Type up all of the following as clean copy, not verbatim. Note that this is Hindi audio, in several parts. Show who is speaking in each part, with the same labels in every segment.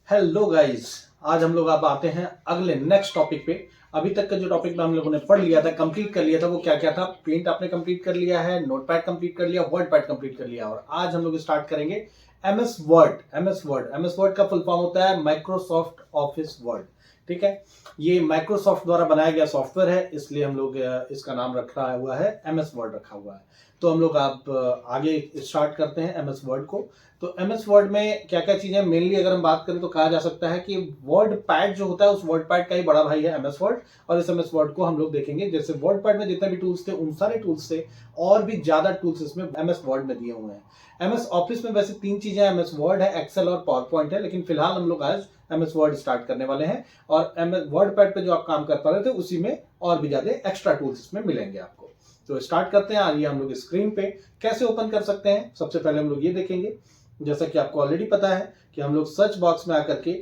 Speaker 1: हेलो गाइस, आज हम लोग आप आते हैं अगले नेक्स्ट टॉपिक पे। अभी तक का जो टॉपिक में हम लोगों ने पढ़ लिया था, कंप्लीट कर लिया था, वो क्या क्या था। पेंट आपने कंप्लीट कर लिया है, नोटपैड कंप्लीट कर लिया, वर्ड पैड कंप्लीट कर लिया, और आज हम लोग स्टार्ट करेंगे एमएस वर्ड। एमएस वर्ड का फुल फॉर्म होता है माइक्रोसॉफ्ट ऑफिस वर्ड। ठीक है, ये माइक्रोसॉफ्ट द्वारा बनाया गया सॉफ्टवेयर है, इसलिए हम लोग इसका नाम रखा हुआ है एमएस वर्ड रखा हुआ है। तो हम लोग आप आगे स्टार्ट करते हैं एमएस वर्ड को। तो एमएस वर्ड में क्या क्या चीजें मेनली अगर हम बात करें तो कहा जा सकता है कि वर्ड पैड जो होता है उस वर्ड पैड का ही बड़ा भाई है एमएस वर्ड। और इस एमएस वर्ड को हम लोग देखेंगे, जैसे वर्ड पैड में जितने भी टूल्स थे उन सारे टूल्स से और भी ज्यादा टूल्स इसमें एमएस वर्ड में दिए हुए हैं। एमएस ऑफिस में वैसे 3 चीजें हैं, एमएस वर्ड है, एक्सेल और पावर पॉइंट है, लेकिन फिलहाल हम लोग आज एमएस वर्ड स्टार्ट करने वाले हैं। और एमएस वर्ड पैड पे जो आप काम कर पा रहे थे उसी में और भी ज्यादा एक्स्ट्रा टूल्स इसमें मिलेंगे आपको। तो स्टार्ट करते हैं। आइए हम लोग स्क्रीन पे कैसे ओपन कर सकते हैं, सबसे पहले हम लोग ये देखेंगे। जैसा कि आपको ऑलरेडी पता है कि हम लोग सर्च बॉक्स में आकर के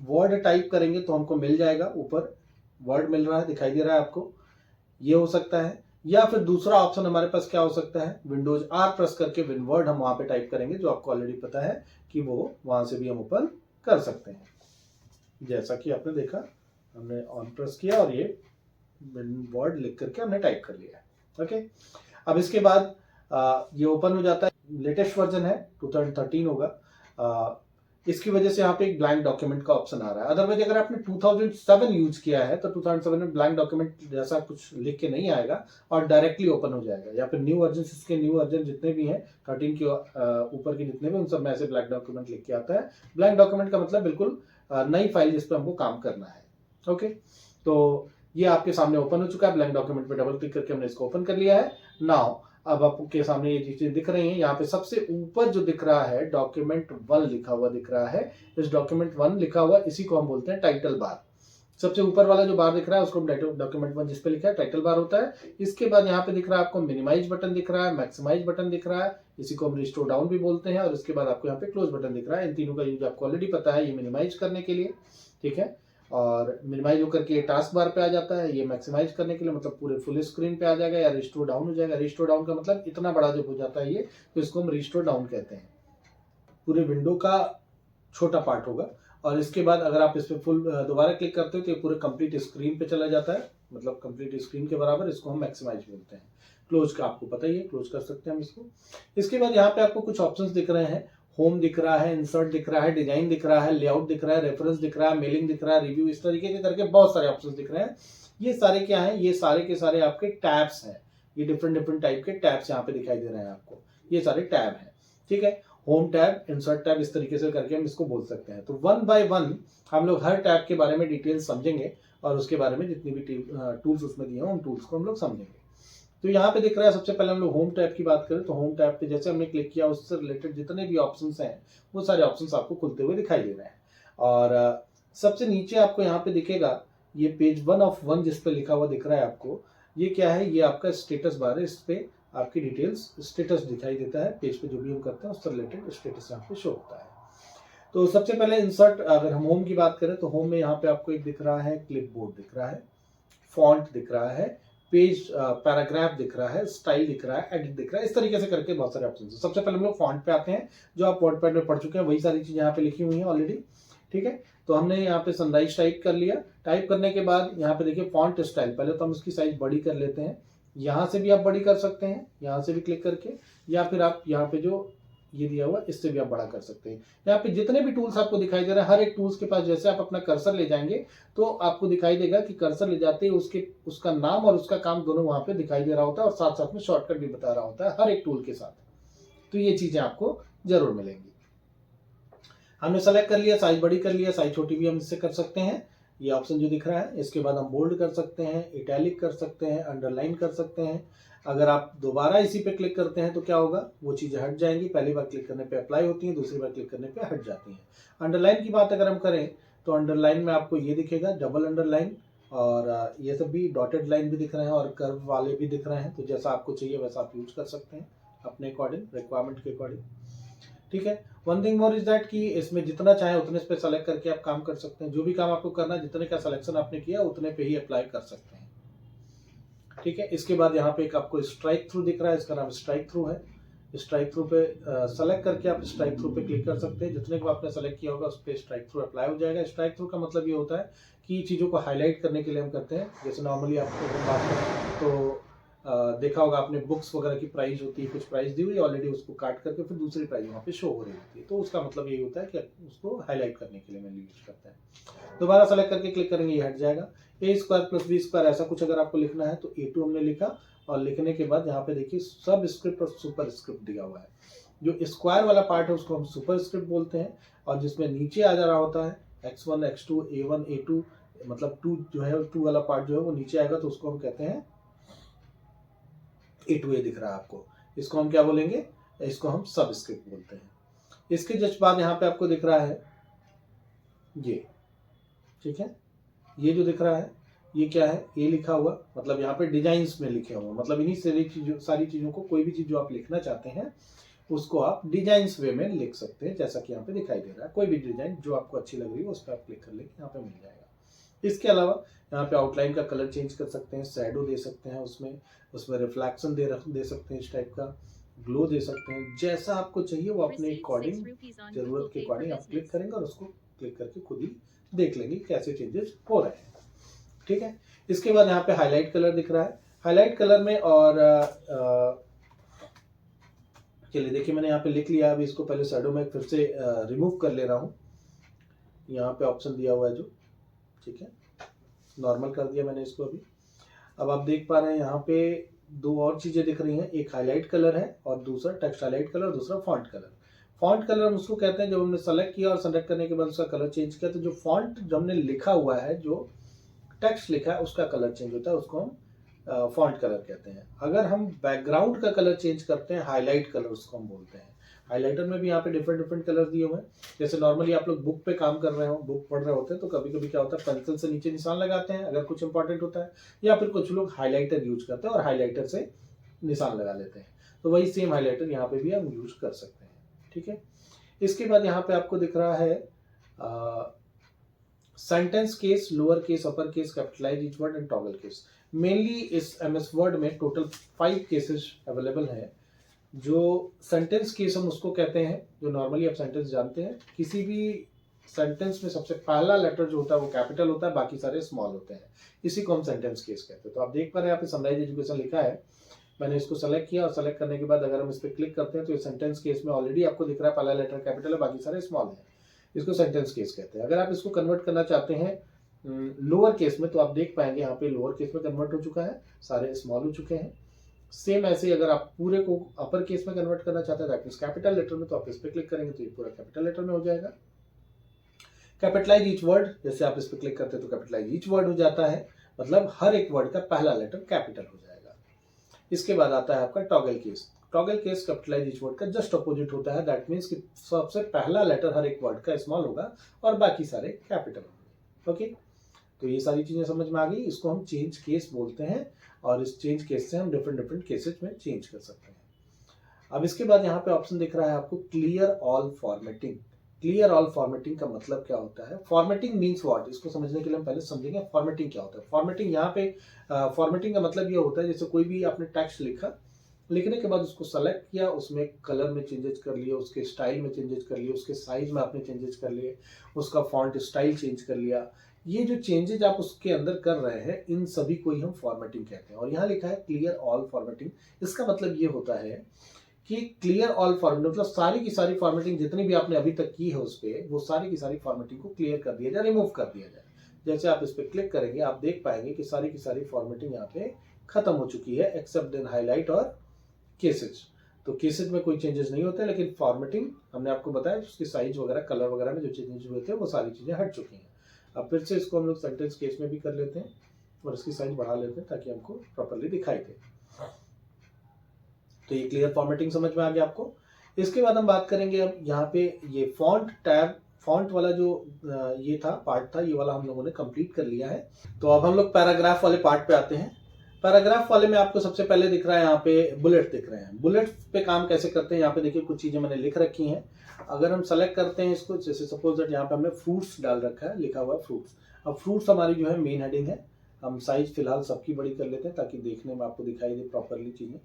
Speaker 1: वर्ड टाइप करेंगे तो हमको मिल जाएगा, ऊपर वर्ड मिल रहा है, दिखाई दे रहा है आपको। ये हो सकता है, या फिर दूसरा ऑप्शन हमारे पास क्या हो सकता है, विंडोज आर प्रेस करके विनवर्ड हम वहां पे टाइप करेंगे, जो आपको ऑलरेडी पता है कि वो वहां से भी हम ओपन कर सकते हैं। जैसा कि आपने देखा, हमने ऑन प्रेस किया और ये वर्ड लिख करके हमने टाइप कर लिया है। ओके, अब इसके बाद ये ओपन हो जाता है। लेटेस्ट वर्जन है, 2013 होगा। इसकी वजह से यहाँ पे एक ब्लैंक डॉक्यूमेंट का ऑप्शन आ रहा है। अदरवाइज अगर आपने 2007 यूज किया है तो 2007 में ब्लैंक डॉक्यूमेंट जैसा कुछ लिख के नहीं आएगा और डायरेक्टली ओपन हो जाएगा। या फिर न्यू वर्जन, इसके न्यू वर्जन जितने भी हैं 13 के ऊपर के जितने भी, उन सब में ऐसे ब्लैंक डॉक्यूमेंट लिख के आता है। ब्लैंक डॉक्यूमेंट का मतलब बिल्कुल नई फाइल जिस पर हमको काम करना है। ओके, तो ये आपके सामने ओपन हो चुका है। ब्लैंक डॉक्यूमेंट पे डबल क्लिक करके हमने इसको ओपन कर लिया है। नाउ अब आपके सामने ये चीजें दिख रही हैं। यहाँ पे सबसे ऊपर जो दिख रहा है डॉक्यूमेंट 1 लिखा हुआ दिख रहा है। इस डॉक्यूमेंट 1 लिखा हुआ, इसी को हम बोलते हैं टाइटल बार। सबसे ऊपर वाला जो बार दिख रहा है उसको डॉक्यूमेंट 1 जिसपे लिखा है टाइटल बार होता है। इसके बाद यहाँ पे दिख रहा है आपको मिनिमाइज बटन दिख रहा है, मैक्सिमाइज बटन दिख रहा है, इसी को हम रिस्टोर डाउन भी बोलते हैं। और इसके बाद आपको यहाँ पे क्लोज बटन दिख रहा है। इन तीनों का यूज आपको ऑलरेडी पता है, ये मिनिमाइज करने के लिए, ठीक है। और मिनिमाइज होकर के टास्क बार पे आ जाता है। ये मैक्सिमाइज करने के लिए मतलब पूरे फुल स्क्रीन पे आ जाएगा, या रिस्टोर डाउन हो जाएगा। रिस्टोर डाउन का मतलब इतना बड़ा जब हो जाता है ये, तो इसको हम रिस्टोर डाउन कहते हैं। पूरे विंडो का छोटा पार्ट होगा। और इसके बाद अगर आप इस पे फुल दोबारा क्लिक करते हो तो ये पूरे कंप्लीट स्क्रीन पे चला जाता है, मतलब कंप्लीट स्क्रीन के बराबर। इसको हम मैक्सिमाइज बोलते हैं। क्लोज का आपको पता ही है, क्लोज कर सकते हैं हम इसको। इसके बाद यहाँ पे आपको कुछ ऑप्शंस दिख रहे हैं। होम दिख रहा है, इंसर्ट दिख रहा है, डिजाइन दिख रहा है, लेआउट दिख रहा है, रेफरेंस दिख रहा है, मेलिंग दिख रहा है, रिव्यू, इस तरीके के करके बहुत सारे ऑप्शंस दिख रहे हैं। ये सारे क्या हैं, ये सारे के सारे आपके टैब्स हैं। ये डिफरेंट डिफरेंट टाइप के टैब्स यहाँ पे दिखाई दे रहे हैं आपको। ये सारे टैब हैं, ठीक है। होम टैब, इंसर्ट टैब, इस तरीके से करके हम इसको बोल सकते हैं। तो 1 बाय 1 हम लोग हर टैब के बारे में डिटेल समझेंगे और उसके बारे में जितनी भी टूल्स उसमें दिए हैं उन टूल्स को हम लोग समझेंगे। तो यहाँ पे दिख रहा है, सबसे पहले हम लोग होम टैब की बात करें तो होम टैब पे जैसे हमने क्लिक किया उससे रिलेटेड जितने भी ऑप्शंस हैं वो सारे ऑप्शंस आपको खुलते हुए दिखाई दे रहे हैं। और सबसे नीचे आपको यहाँ पे दिखेगा ये पेज 1 ऑफ 1 जिस पे लिखा हुआ दिख रहा है आपको। ये क्या है, ये आपका स्टेटस बार है। इस पे आपकी डिटेल्स, स्टेटस दिखाई देता है। पेज पे जो भी हम करते हैं उससे रिलेटेड स्टेटस यहाँ पे शो होता है। तो सबसे पहले इंसर्ट, अगर हम होम की बात करें तो होम में यहाँ पे आपको एक दिख रहा है क्लिपबोर्ड दिख रहा है, फॉन्ट दिख रहा है, पेज पैराग्राफ दिख रहा है, स्टाइल दिख रहा है, एडिट दिख रहा है, इस तरीके से करके बहुत सारे ऑप्शन हैं। सबसे पहले हम लोग फॉन्ट पे आते हैं, जो आप वर्डपैड में पढ़ चुके हैं, वही सारी चीजें यहाँ पे लिखी हुई हैं ऑलरेडी, ठीक है। तो हमने यहाँ पे सनराइज टाइप कर लिया। टाइप करने के बाद यहाँ पे देखिए फॉन्ट स्टाइल, पहले तो हम इसकी साइज बड़ी कर लेते हैं। यहाँ से भी आप बड़ी कर सकते हैं, यहाँ से भी क्लिक करके, या फिर आप यहाँ पे जो ये दिया हुआ इससे भी आप बड़ा कर सकते हैं। यहाँ पे जितने भी टूल्स आपको दिखाई दे रहे हैं, हर एक टूल्स के पास जैसे आप अपना कर्सर ले जाएंगे तो आपको दिखाई देगा कि कर्सर ले जाते ही उसका नाम और उसका काम दोनों वहां पे दिखाई दे रहा होता है, और साथ साथ में शॉर्टकट भी बता रहा होता है हर एक टूल के साथ। तो ये चीजें आपको जरूर मिलेंगी। हमने सेलेक्ट कर लिया, साइज बड़ी कर लिया, साइज छोटी भी हम इससे कर सकते हैं। ये ऑप्शन जो दिख रहा है, इसके बाद हम बोल्ड कर सकते हैं, इटैलिक कर सकते हैं, अंडरलाइन कर सकते हैं। अगर आप दोबारा इसी पे क्लिक करते हैं तो क्या होगा, वो चीजें हट जाएंगी। पहली बार क्लिक करने पे अप्लाई होती हैं, दूसरी बार क्लिक करने पे हट जाती हैं। अंडरलाइन की बात अगर हम करें तो अंडरलाइन में आपको ये दिखेगा डबल अंडरलाइन, और ये सब भी डॉटेड लाइन भी दिख रहे हैं, और कर्व वाले भी दिख रहे हैं। तो जैसा आपको चाहिए वैसा आप यूज कर सकते हैं अपने अकॉर्डिंग, रिक्वायरमेंट के अकॉर्डिंग, ठीक है। One thing more is that कि इसमें जितना चाहे उतने पे सेलेक्ट करके आप काम कर सकते हैं। जो भी काम आपको करना है, जितने का सिलेक्शन आपने किया उतने पे ही अप्लाई कर सकते हैं, ठीक है। इसके बाद यहाँ पे एक आपको स्ट्राइक थ्रू दिख रहा है, इसका नाम स्ट्राइक थ्रू है। स्ट्राइक थ्रू पे सेलेक्ट करके आप स्ट्राइक थ्रू पे क्लिक कर सकते हैं। जितने को आपने सेलेक्ट किया होगा उस पर स्ट्राइक थ्रू अप्लाई हो जाएगा। स्ट्राइक थ्रू का मतलब ये होता है कि चीज़ों को हाईलाइट करने के लिए हम करते हैं। जैसे नॉर्मली आपको अगर बात करें तो देखा होगा आपने, बुक्स वगैरह की प्राइस होती है, कुछ प्राइस दी हुई ऑलरेडी, उसको काट करके फिर दूसरी प्राइस वहाँ पे शो हो रही होती है, तो उसका मतलब यही होता है कि उसको हाईलाइट करने के लिए मैंने यूज करते हैं। दोबारा सेलेक्ट करके क्लिक करेंगे, ये हट जाएगा। ए स्क्वायर प्लस बी स्क्वायर ऐसा कुछ अगर आपको लिखना है तो A2 हमने लिखा, और लिखने के बाद यहाँ पे देखिए सब स्क्रिप्ट और सुपर स्क्रिप्ट दिया हुआ है। जो स्क्वायर वाला पार्ट है उसको हम सुपर स्क्रिप्ट बोलते हैं, और जिसमें नीचे आ जा रहा होता है x1 x2 a1 a2, मतलब 2 जो है 2 वाला पार्ट जो है वो नीचे आएगा तो उसको हम कहते हैं A2A दिख रहा है आपको, इसको हम क्या बोलेंगे, इसको हम सब स्क्रिप्ट बोलते हैं। इसके जस्ट बाद यहाँ पे आपको दिख रहा है ये, ठीक है, ये जो दिख रहा है ये क्या है, ए लिखा हुआ, मतलब यहाँ पे डिजाइन्स में लिखे हुए, मतलब इन्हीं सारी चीजों को, कोई भी चीज जो आप लिखना चाहते हैं उसको आप डिजाइन्स वे में लिख सकते हैं, जैसा कि यहाँ पे दिखाई दे रहा है। कोई भी डिजाइन जो आपको अच्छी लग रही है उस पर आप क्लिक कर लेंगे, यहाँ पे मिल जाएगा। इसके अलावा यहाँ पे आउटलाइन का कलर चेंज कर सकते हैं, शैडो दे सकते हैं, उसमें रिफ्लेक्शन दे सकते हैं, इस टाइप का ग्लो दे सकते हैं, जैसा आपको चाहिए वो अपने अकॉर्डिंग, जरूरत के अकॉर्डिंग आप क्लिक करेंगे और उसको क्लिक करके खुद ही देख लेंगे कैसे चेंजेस हो रहे हैं। ठीक है, इसके बाद यहाँ पे हाईलाइट कलर दिख रहा है। हाईलाइट कलर में और चलिए देखिए मैंने यहाँ पे लिख लिया, अभी इसको पहले शैडो में फिर से रिमूव कर ले रहा हूँ। यहाँ पे ऑप्शन दिया हुआ है जो, ठीक है, नॉर्मल कर दिया मैंने इसको अभी। अब आप देख पा रहे हैं यहाँ पे दो और चीजें दिख रही हैं, एक हाईलाइट कलर है और दूसरा टेक्स्ट हाईलाइट कलर, दूसरा फॉन्ट कलर। फॉन्ट कलर हम उसको कहते हैं जब हमने सेलेक्ट किया और सेलेक्ट करने के बाद उसका कलर चेंज किया, तो जो फॉन्ट जो हमने लिखा हुआ है, जो टेक्स्ट लिखा है उसका कलर चेंज होता है, उसको हम फॉन्ट कलर कहते हैं। अगर हम बैकग्राउंड का कलर चेंज करते हैं, हाईलाइट कलर उसको हम बोलते हैं। हाईलाइटर में भी यहाँ पे डिफरेंट डिफरेंट कलर दिए हुए हैं। जैसे नॉर्मली आप लोग बुक पे काम कर रहे हो, बुक पढ़ रहे होते हैं, तो कभी कभी क्या होता है पेंसिल से नीचे निशान लगाते हैं अगर कुछ इंपॉर्टेंट होता है, या फिर कुछ लोग हाईलाइटर यूज करते हैं और हाईलाइटर से निशान लगा लेते हैं, तो वही सेम हाईलाइटर यहाँ पे भी हम यूज कर सकते हैं। ठीक है, इसके बाद यहाँ पे आपको दिख रहा है sentence case, lower case, upper case, capitalize each word and toggle case. Mainly इस MS वर्ड में टोटल 5 केसेस अवेलेबल हैं। जो सेंटेंस केस हम उसको कहते हैं, जो नॉर्मली आप सेंटेंस जानते हैं, किसी भी सेंटेंस में सबसे पहला लेटर जो होता है वो कैपिटल होता है, बाकी सारे स्मॉल होते हैं, इसी को हम सेंटेंस केस कहते हैं। तो आप देख पा रहे हैं यहाँ पे सनराइज एजुकेशन लिखा है, मैंने इसको सेलेक्ट किया और सेलेक्ट करने के बाद अगर हम इस पर क्लिक करते हैं तो ये सेंटेंस केस में ऑलरेडी आपको दिख रहा है पहला लेटर कैपिटल है, बाकी सारे स्मॉल है, इसको सेंटेंस केस कहते हैं। अगर आप इसको कन्वर्ट करना चाहते हैं लोअर केस में, तो आप देख पाएंगे यहाँ पे लोअर केस में कन्वर्ट हो चुका है, सारे स्मॉल हो चुके हैं। सेम ऐसे ही अगर आप पूरे को अपर केस में कन्वर्ट करना चाहते हैं, दैट मींस कैपिटल लेटर में, तो आप इस पे क्लिक करेंगे तो ये पूरा कैपिटल लेटर में हो जाएगा। कैपिटलाइज ईच वर्ड, जैसे आप इस पे क्लिक करते हैं तो कैपिटलाइज ईच वर्ड हो जाता है, मतलब हर एक वर्ड का पहला लेटर कैपिटल हो जाएगा। इसके बाद आता है आपका toggle case. Toggle case capitalize each word का जस्ट अपोजिट होता है, दैट मींस कि सबसे पहला लेटर हर एक वर्ड का स्मॉल होगा और बाकी सारे कैपिटल होंगे। ओके, तो ये सारी चीजें समझ में आ गई, इसको हम चेंज केस बोलते हैं, और इस चेंज केस से हम डिफरेंट केसेस में चेंज कर सकते हैं। अब इसके बाद यहाँ पे ऑप्शन दिख रहा है आपको clear all formatting. Clear all formatting का मतलब क्या होता है? फॉर्मेटिंग मीन्स व्हाट, इसको समझने के लिए हम पहले समझेंगे फॉर्मेटिंग क्या होता है। फॉर्मेटिंग यहाँ पे फॉर्मेटिंग का मतलब ये होता है, जैसे कोई भी आपने टेक्स्ट लिखा, लिखने के बाद उसको सेलेक्ट किया, उसमें कलर में चेंजेस कर लिए, उसके स्टाइल में चेंजेस कर लिए, उसके साइज में आपने चेंजेस कर लिए, उसका फॉन्ट स्टाइल चेंज कर लिया, ये जो चेंजेस आप उसके अंदर कर रहे हैं, इन सभी को ही हम फॉर्मेटिंग कहते हैं। और यहाँ लिखा है क्लियर ऑल फॉर्मेटिंग, इसका मतलब ये होता है कि क्लियर ऑल फॉर्मेटिंग मतलब सारी की सारी फॉर्मेटिंग जितनी भी आपने अभी तक की है उस पर, वो सारी की सारी फॉर्मेटिंग को क्लियर कर दिया जाए, रिमूव कर दिया जाए। जैसे आप इस पर क्लिक करेंगे आप देख पाएंगे कि सारी की सारी फॉर्मेटिंग यहाँ पे खत्म हो चुकी है, एक्सेप्ट देन हाईलाइट और केसेज। तो केसेज में कोई चेंजेस नहीं होते, लेकिन फॉर्मेटिंग हमने आपको बताया उसकी साइज वगैरह, कलर वगैरह में जो चेंजेस हुए थे वो सारी चीजें हट चुकी हैं। अब फिर से इसको हम लोग सेंटेंस केस में भी कर लेते हैं और इसकी साइज बढ़ा लेते हैं ताकि हमको प्रॉपर्ली दिखाई दे। तो ये क्लियर फॉर्मेटिंग समझ में आ गया आपको। इसके बाद हम बात करेंगे अब यहाँ पे ये फॉन्ट टैब, फॉन्ट वाला जो ये था पार्ट था, ये वाला हम लोगों ने कंप्लीट कर लिया है। तो अब हम लोग पैराग्राफ वाले पार्ट पे आते हैं। पैराग्राफ वाले में आपको सबसे पहले दिख रहा है यहाँ पे बुलेट दिख रहे हैं। बुलेट पे काम कैसे करते हैं, यहाँ पे देखिए कुछ चीजें मैंने लिख रखी हैं। अगर हम सेलेक्ट करते हैं इसको, जैसे सपोज दैट यहाँ पे हमने फ्रूट्स डाल रखा है, लिखा हुआ है फ्रूट्स। अब फ्रूट्स हमारी जो है मेन हेडिंग है, हम साइज फिलहाल सबकी बड़ी कर लेते हैं ताकि देखने में आपको दिखाई दे प्रॉपरली चीजें।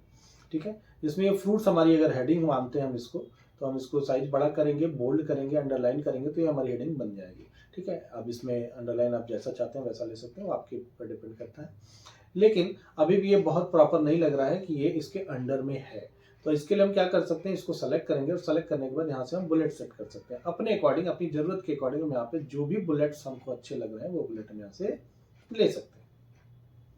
Speaker 1: ठीक है। इसमें ये फ्रूट्स हमारी अगर हेडिंग मानते हैं हम इसको, तो हम इसको साइज बड़ा करेंगे, बोल्ड करेंगे, अंडरलाइन करेंगे तो ये हमारी हेडिंग बन जाएगी। ठीक है। अब इसमें अंडरलाइन आप जैसा चाहते हैं वैसा ले सकते हैं, वो आपके ऊपर डिपेंड करता है। लेकिन अभी भी ये बहुत प्रॉपर नहीं लग रहा है कि ये इसके अंडर में है, तो इसके लिए हम क्या कर सकते हैं, इसको सेलेक्ट करेंगे और सेलेक्ट करने के बाद यहाँ से हम बुलेट सेट कर सकते हैं अपने अकॉर्डिंग, अपनी जरूरत के अकॉर्डिंग। हम यहाँ पे जो भी बुलेट्स हमको अच्छे लग रहे हैं वो बुलेट हम यहाँ से ले सकते हैं।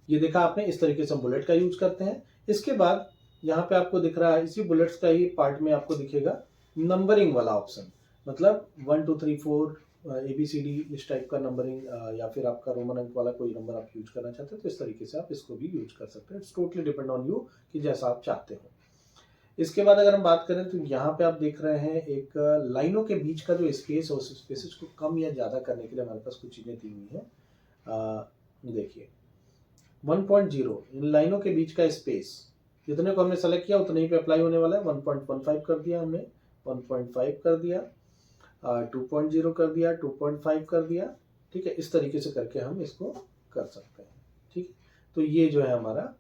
Speaker 1: ये देखा आपने, इस तरीके से हम बुलेट का यूज करते हैं। इसके बाद यहाँ पे आपको दिख रहा है, इसी बुलेट्स का ही पार्ट में आपको दिखेगा नंबरिंग वाला ऑप्शन, मतलब 1 2 3 4 ABCD इस टाइप का नंबरिंग, या फिर आपका रोमन अंक वाला कोई नंबर आप यूज करना चाहते हैं तो इस तरीके से आप इसको भी यूज कर सकते हैं। It's totally depend on you कि जैसा आप चाहते हो। इसके बाद अगर हम बात करें तो यहाँ पे आप देख रहे हैं एक लाइनों के बीच का जो स्पेस है, उस स्पेसेस को कम या ज़्यादा करने के लिए हमारे पास कुछ चीज़ें दी हुई हैं। देखिए 1.0 इन लाइनों के बीच का स्पेस, जितने को हमने सेलेक्ट किया उतने ही पे अप्लाई होने वाला है। 1.15 कर दिया हमने, 1.5 कर दिया, 2.0 कर दिया, 2.5 कर दिया। ठीक है, इस तरीके से करके हम इसको कर सकते हैं। ठीक, तो ये जो है हमारा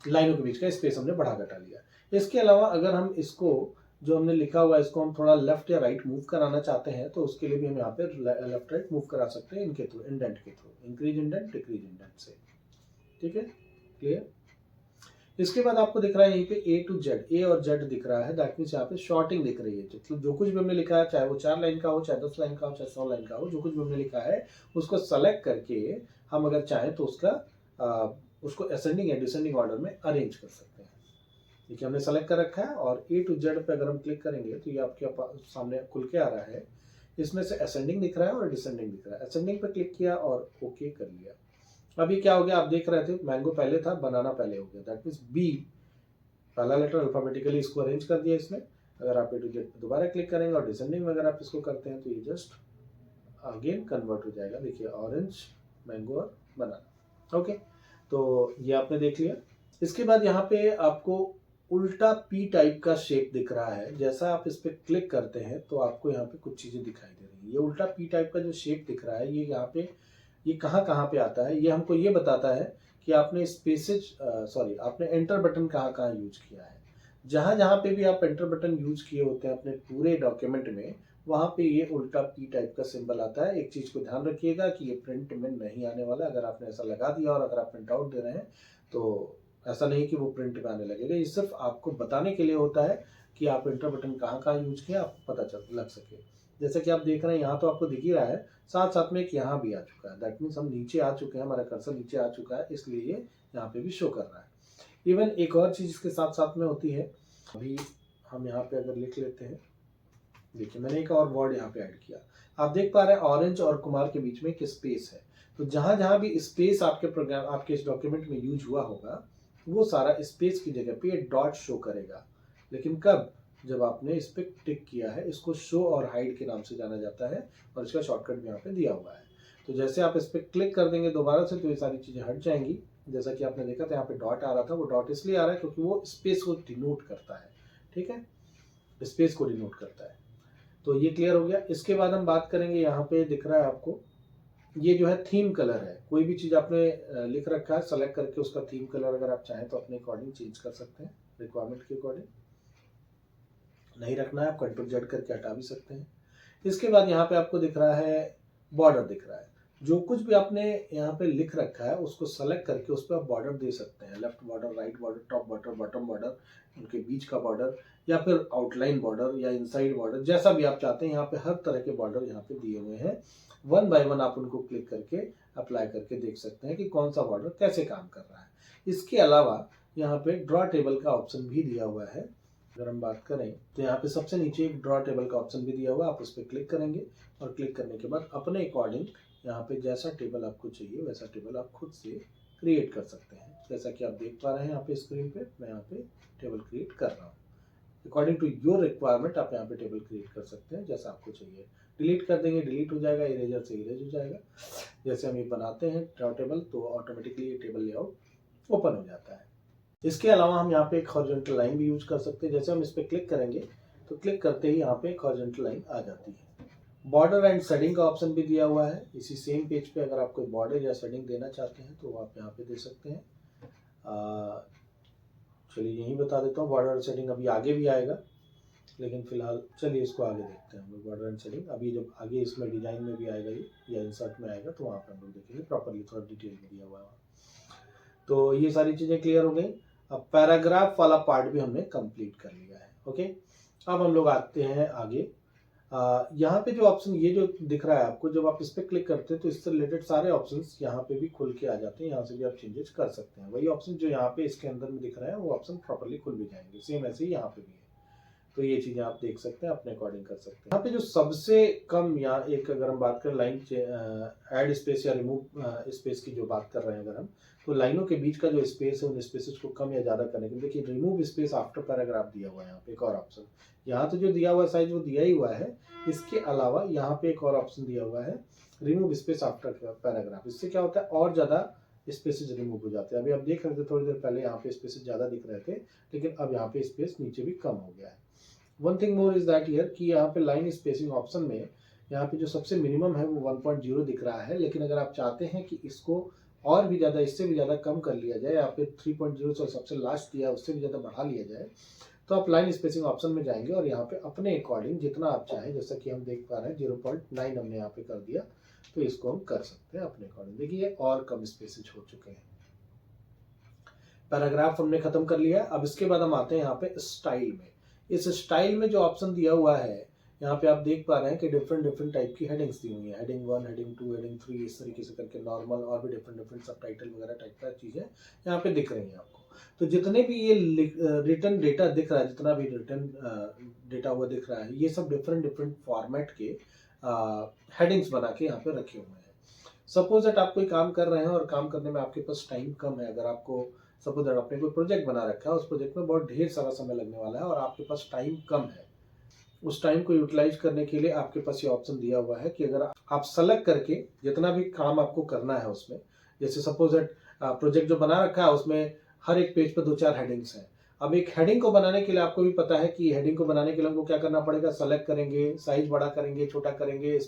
Speaker 1: लाइनों के बीच का स्पेस हमने बढ़ा घटा लिया। इसके अलावा अगर हम इसको जो हमने लिखा हुआ है इसको हम थोड़ा लेफ्ट या राइट मूव कराना चाहते हैं तो उसके लिए भी हम यहाँ पे लेफ्ट राइट मूव करा सकते हैं इनके थ्रू, इंडेंट के through, increase indent decrease indent से। ठीक है, क्लियर। इसके बाद आपको दिख रहा है यहीं पे A to Z, ए और जेड दिख रहा है, दैट मीन्स यहाँ पे शॉर्टिंग दिख रही है। मतलब जो कुछ भी हमने लिखा है, चाहे वो 4 लाइन का हो, चाहे 10 लाइन का हो, चाहे 100 लाइन का हो, जो कुछ भी हमने लिखा है उसको सेलेक्ट करके हम अगर चाहें तो उसको असेंडिंग या डिसेंडिंग ऑर्डर में अरेंज कर सकते हैं। देखिए हमने सेलेक्ट कर रखा है और A to Z पे अगर हम क्लिक करेंगे तो ये आपके सामने खुल के आ रहा है। इसमें से असेंडिंग दिख रहा है और डिसेंडिंग दिख रहा है। असेंडिंग पे क्लिक किया और ओके कर लिया। अभी क्या हो गया, आप देख रहे थे मैंगो पहले था, बनाना पहले हो गया, दैट मीन्स बी पहला लेटर अल्फाबेटिकली इसको अरेंज कर दिया इसने। अगर आप A to Z पे दोबारा क्लिक करेंगे और डिसेंडिंग में अगर आप इसको करते हैं तो ये जस्ट अगेन कन्वर्ट हो जाएगा। देखिए ऑरेंज, मैंगो और बनाना। ओके, तो ये आपने देख लिया। इसके बाद यहाँ पे आपको उल्टा पी टाइप का शेप दिख रहा है। जैसा आप इस पर क्लिक करते हैं तो आपको यहाँ पे कुछ चीजें दिखाई दे रही है। ये उल्टा पी टाइप का जो शेप दिख रहा है, ये यहाँ पे ये कहाँ पे आता है, ये हमको ये बताता है कि आपने आपने एंटर बटन कहाँ यूज किया है। जहाँ पे भी आप एंटर बटन यूज किए होते हैं अपने पूरे डॉक्यूमेंट में, वहाँ पे ये उल्टा पी टाइप का सिंबल आता है। एक चीज को ध्यान रखिएगा कि ये प्रिंट में नहीं आने वाला। अगर आपने ऐसा लगा दिया और अगर आप प्रिंट आउट दे रहे हैं तो ऐसा नहीं कि वो प्रिंट में आने लगेगा। ये सिर्फ आपको बताने के लिए होता है कि आप एंटर बटन कहाँ यूज किया, आपको पता लग सके। जैसे कि आप देख रहे हैं यहाँ तो आपको दिख ही रहा है, साथ साथ में एक यहाँ भी आ चुका है, दैट मीन्स हम नीचे आ चुके हैं, हमारा कर्सर नीचे आ चुका है, इसलिए ये यहाँ पे भी शो कर रहा है। इवन एक और चीज इसके साथ साथ में होती है, अभी हम यहाँ पे अगर लिख लेते हैं, देखिए मैंने एक और वर्ड यहाँ पे ऐड किया। आप देख पा रहे हैं ऑरेंज और कुमार के बीच में एक स्पेस है। तो जहां भी स्पेस आपके इस डॉक्यूमेंट में यूज हुआ होगा, वो सारा स्पेस की जगह पे डॉट शो करेगा। लेकिन कब, जब आपने इस पे टिक किया है। इसको शो और हाइड के नाम से जाना जाता है और इसका शॉर्टकट भी यहाँ पे दिया हुआ है। तो जैसे आप इस पे क्लिक कर देंगे दोबारा से तो ये सारी चीजें हट जाएंगी। जैसा कि आपने देखा था यहाँ पे डॉट आ रहा था, वो डॉट इसलिए आ रहा है क्योंकि वो स्पेस को डिनोट करता है। ठीक है, स्पेस को डिनोट करता है। तो ये क्लियर हो गया। इसके बाद हम बात करेंगे, यहाँ पे दिख रहा है आपको, ये जो है थीम कलर है। कोई भी चीज आपने लिख रखा है, सेलेक्ट करके उसका थीम कलर अगर आप चाहें तो अपने अकॉर्डिंग चेंज कर सकते हैं, रिक्वायरमेंट के अकॉर्डिंग। नहीं रखना है आप Ctrl Z करके हटा भी सकते हैं। इसके बाद यहाँ पे आपको दिख रहा है बॉर्डर दिख रहा है। जो कुछ भी आपने यहाँ पे लिख रखा है उसको सेलेक्ट करके उस पर आप बॉर्डर दे सकते हैं। Left border, right border, top border, bottom border, उनके बीच का बॉर्डर, या फिर आउटलाइन बॉर्डर या इनसाइड बॉर्डर, जैसा भी आप चाहते हैं। यहाँ पे हर तरह के बॉर्डर यहाँ पे दिए हुए हैं। 1 बाय 1 आप उनको क्लिक करके अप्लाई करके देख सकते हैं कि कौन सा बॉर्डर कैसे काम कर रहा है। इसके अलावा यहाँ पे ड्रॉ टेबल का ऑप्शन भी दिया हुआ है। अगर हम बात करें तो यहाँ पे सबसे नीचे एक ड्रॉ टेबल का ऑप्शन भी दिया हुआ है। आप उस पर क्लिक करेंगे और क्लिक करने के बाद अपने अकॉर्डिंग यहाँ पे जैसा टेबल आपको चाहिए वैसा टेबल आप खुद से क्रिएट कर सकते हैं। जैसा कि आप देख पा रहे हैं यहाँ पे स्क्रीन पे, मैं यहाँ पे टेबल क्रिएट कर रहा हूँ। अकॉर्डिंग टू योर रिक्वायरमेंट आप यहाँ पे टेबल क्रिएट कर सकते हैं जैसा आपको चाहिए। डिलीट कर देंगे, डिलीट हो जाएगा, इरेजर से इरेज हो जाएगा। जैसे हम ये बनाते हैं ड्रॉ टेबल तो ऑटोमेटिकली ये टेबल लेआउट ओपन हो जाता है। इसके अलावा हम यहाँ पे एक हॉरिजॉन्टल लाइन भी यूज कर सकते हैं। जैसे हम इस पर क्लिक करेंगे तो क्लिक करते ही यहाँ पे एक हॉरिजॉन्टल लाइन आ जाती है। बॉर्डर एंड शेडिंग का ऑप्शन भी दिया हुआ है। इसी सेम पेज पे अगर आप कोई बॉर्डर या शेडिंग देना चाहते हैं तो आप यहाँ पे दे सकते हैं। चलिए यहीं बता देता हूँ। बॉर्डर सेटिंग अभी आगे भी आएगा, लेकिन फिलहाल चलिए इसको आगे देखते हैं हम लोग। बॉर्डर एंड सेटिंग अभी जब आगे इसमें डिजाइन में भी आएगा ये, या इंसर्ट में आएगा, तो वहाँ पर हम लोग देखेंगे प्रॉपरली, थोड़ा डिटेल में दिया हुआ है। तो ये सारी चीज़ें क्लियर हो गई। अब पैराग्राफ वाला पार्ट भी हमने कंप्लीट कर लिया है। ओके, अब हम लोग आते हैं आगे। यहाँ पे जो ऑप्शन ये जो दिख रहा है आपको, जब आप इस पर क्लिक करते हैं तो इससे रिलेटेड सारे ऑप्शंस यहाँ पे भी खुल के आ जाते हैं। यहाँ से भी आप चेंजेस कर सकते हैं। वही ऑप्शन जो यहाँ पे इसके अंदर में दिख रहा है वो ऑप्शन प्रॉपरली खुल भी जाएंगे। सेम ऐसे ही यहाँ पे भी है। तो ये चीज़ें आप देख सकते हैं, अपने अकॉर्डिंग कर सकते हैं। यहाँ पे जो सबसे कम, यहाँ एक अगर हम बात करें लाइन ऐड स्पेस या रिमूव स्पेस की जो बात कर रहे हैं अगर हम, तो लाइनों के बीच का जो स्पेस है उन स्पेसेस को कम या ज़्यादा करने के लिए देखिए रिमूव स्पेस आफ्टर पैराग्राफ दिया हुआ है। यहाँ पे एक और ऑप्शन, यहाँ तो जो दिया हुआ साइज वो दिया ही हुआ है, इसके अलावा यहाँ पे एक और ऑप्शन दिया हुआ है रिमूव स्पेस आफ्टर पैराग्राफ। इससे क्या होता है, और ज़्यादा स्पेसेस रिमूव हो जाते हैं। अभी आप देख रहे थे थोड़ी देर पहले यहाँ पे स्पेसेस ज़्यादा दिख रहे थे, लेकिन अब यहाँ पे स्पेस नीचे भी कम हो गया है। One thing more is that here कि यहाँ पे लाइन स्पेसिंग ऑप्शन में यहाँ पे जो सबसे मिनिमम है वो 1.0 दिख रहा है, लेकिन अगर आप चाहते हैं कि इसको और भी ज़्यादा, इससे भी ज़्यादा कम कर लिया जाए, या फिर 3.0 से सबसे लास्ट दिया उससे भी ज़्यादा बढ़ा लिया जाए, तो आप लाइन स्पेसिंग ऑप्शन में जाएंगे और यहाँ पे अपने अकॉर्डिंग जितना आप चाहें, जैसा कि हम देख पा रहे हैं 0.9 हमने यहाँ पे कर दिया, तो इसको हम कर सकते हैं अपने अकॉर्डिंग। देखिए और कम स्पेसेज हो चुके हैं। पैराग्राफ हमने खत्म कर लिया। अब इसके बाद हम आते हैं यहाँ पे स्टाइल में। इस स्टाइल में जो ऑप्शन दिया हुआ है, यहाँ पे आप देख पा रहे हैं कि डिफरेंट टाइप की हेडिंग्स दी हुई है। हेडिंग 1, हेडिंग 2, हेडिंग 3, इस तरीके से करके नॉर्मल और भी डिफरेंट सब टाइटल वगैरह टाइप का चीज़ें यहाँ पे दिख रही हैं आपको। तो जितने भी ये रिटर्न डेटा दिख रहा है, जितना भी रिटर्न डेटा हुआ दिख रहा है, ये सब डिफरेंट फॉर्मेट के हेडिंग्स बना के यहाँ पे रखे हुए हैं। सपोज दैट आप कोई काम कर रहे हैं और काम करने में आपके पास टाइम कम है। अगर आपको सपोज दैट आपने कोई प्रोजेक्ट बना रखा है, उस प्रोजेक्ट में बहुत ढेर सारा समय लगने वाला है और आपके पास टाइम कम है, उस टाइम को यूटिलाइज करने के लिए आपके पास ये ऑप्शन दिया हुआ है कि अगर आप सेलेक्ट करके जितना भी काम आपको करना है उसमें, जैसे सपोज दैट प्रोजेक्ट जो बना रखा है उसमें हर एक पेज पर 2-4 हेडिंग्स हैं। अब एक हेडिंग को बनाने के लिए आपको भी पता है कि हेडिंग को बनाने के लिए हमको क्या करना पड़ेगा, सेलेक्ट करेंगे, साइज बड़ा करेंगे, छोटा करेंगे,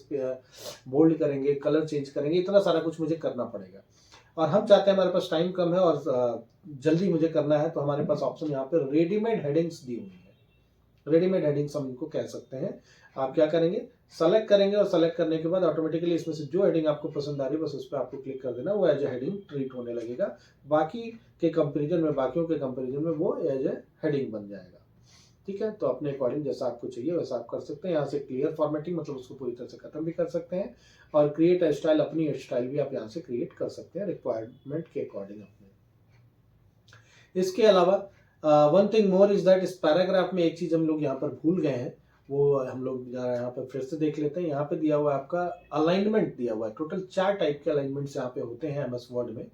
Speaker 1: बोल्ड करेंगे, कलर चेंज करेंगे, इतना सारा कुछ मुझे करना पड़ेगा। और हम चाहते हैं, हमारे पास टाइम कम है और जल्दी मुझे करना है, तो हमारे पास ऑप्शन यहाँ पे रेडीमेड हेडिंग्स दी हुई है। रेडीमेड हेडिंग्स हम इनको कह सकते हैं। आप क्या करेंगे, सेलेक्ट करेंगे और सेलेक्ट करने के बाद ऑटोमेटिकली इसमें से जो हेडिंग आपको पसंद आ रही है बस उस पर आपको क्लिक कर देना, वो एज ए हेडिंग ट्रीट होने लगेगा। बाकी के कंपेरिजन में, बाकियों के कंपेरिजन में वो एज ए हेडिंग बन जाएगा। ठीक है, तो अपने अकॉर्डिंग जैसा आपको चाहिए वैसा आप कर सकते हैं। यहाँ से क्लियर फॉर्मेटिंग मतलब उसको पूरी तरह से खत्म भी कर सकते हैं, और क्रिएट स्टाइल, अपनी स्टाइल भी आप यहाँ से क्रिएट कर सकते हैं रिक्वायरमेंट के अकॉर्डिंग अपने। इसके अलावा one thing more is that, इस पैराग्राफ में एक चीज हम लोग यहाँ पर भूल गए हैं, वो हम लोग यहाँ पर फिर से देख लेते हैं। यहाँ पे दिया हुआ है आपका अलाइनमेंट दिया हुआ है। टोटल 4 टाइप के अलाइनमेंट्स यहाँ पे होते हैं MS वर्ड में।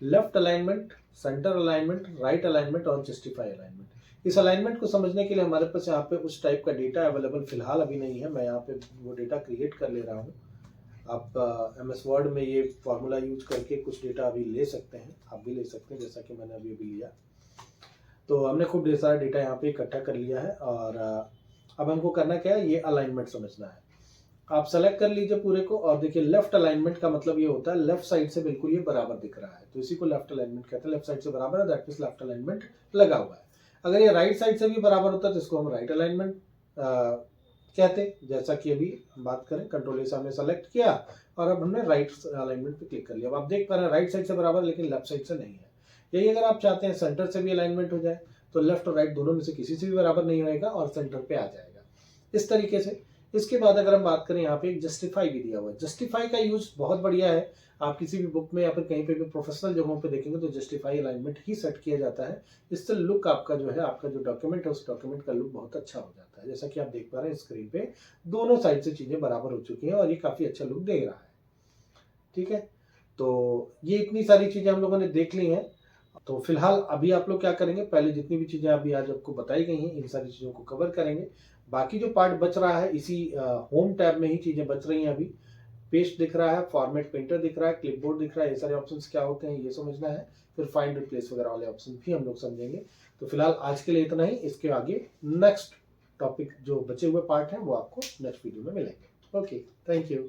Speaker 1: Left alignment, centre alignment, right alignment और जस्टिफाई अलाइनमेंट। इस अलाइनमेंट को समझने के लिए हमारे पास यहाँ पे उस टाइप का डेटा अवेलेबल फिलहाल अभी नहीं है। मैं यहाँ पे वो डेटा क्रिएट कर ले रहा हूँ। आप MS वर्ड में ये फॉर्मूला यूज करके कुछ डेटा अभी ले सकते हैं, आप भी ले सकते हैं, जैसा कि मैंने अभी लिया। तो हमने खूब ढेर सारा डेटा यहाँ पे इकट्ठा कर लिया है, और अब हमको करना क्या है, ये अलाइनमेंट समझना है। आप सेलेक्ट कर लीजिए पूरे को, और देखिए लेफ्ट अलाइनमेंट का मतलब ये होता है लेफ्ट साइड से बिल्कुल ये बराबर दिख रहा है, तो इसी को लेफ्ट अलाइनमेंट कहते हैं। लेफ्ट साइड से बराबर है, दैट मींस लेफ्ट अलाइनमेंट लगा हुआ है। अगर ये राइट साइड से भी बराबर होता है तो इसको हम राइट अलाइनमेंट कहते हैं। जैसा कि अभी हम बात करें, कंट्रोल से हमने सेलेक्ट किया और अब हमने राइट अलाइनमेंट पे क्लिक कर लिया। अब आप देख पा रहे हैं राइट साइड से बराबर, लेकिन लेफ्ट साइड से नहीं है। यही अगर आप चाहते हैं सेंटर से भी अलाइनमेंट हो जाए, तो लेफ्ट और राइट दोनों में से किसी से भी बराबर नहीं रहेगा और सेंटर पे आ जाएगा, इस तरीके से। इसके बाद अगर हम बात करें, यहाँ पे एक जस्टिफाई भी दिया हुआ है। जस्टिफाई का यूज बहुत बढ़िया है। आप किसी भी बुक में या फिर कहीं पे भी प्रोफेशनल जगहों पे देखेंगे तो जस्टिफाई अलाइनमेंट ही सेट किया जाता है। इससे लुक आपका जो है, आपका जो डॉक्यूमेंट है उस डॉक्यूमेंट का लुक बहुत अच्छा हो जाता है। जैसा कि आप देख पा रहे हैं स्क्रीन पे, दोनों साइड से चीजें बराबर हो चुकी हैं और ये काफी अच्छा लुक दे रहा है। ठीक है, तो ये इतनी सारी चीजें हम लोगों ने देख ली हैं। तो फिलहाल अभी आप लोग क्या करेंगे, पहले जितनी भी चीजें अभी आज आपको बताई गई हैं इन सारी चीजों को कवर करेंगे। बाकी जो पार्ट बच रहा है, इसी होम टैब में ही चीजें बच रही हैं। अभी पेस्ट दिख रहा है, फॉर्मेट पेंटर दिख रहा है, क्लिपबोर्ड दिख रहा है, ये सारे ऑप्शंस क्या होते हैं ये समझना है। फिर फाइंड रिप्लेस वगैरह वाले ऑप्शन भी हम लोग समझेंगे। तो फिलहाल आज के लिए इतना ही। इसके आगे नेक्स्ट टॉपिक जो बचे हुए पार्ट हैं वो आपको नेक्स्ट वीडियो में मिलेंगे। Okay, thank you.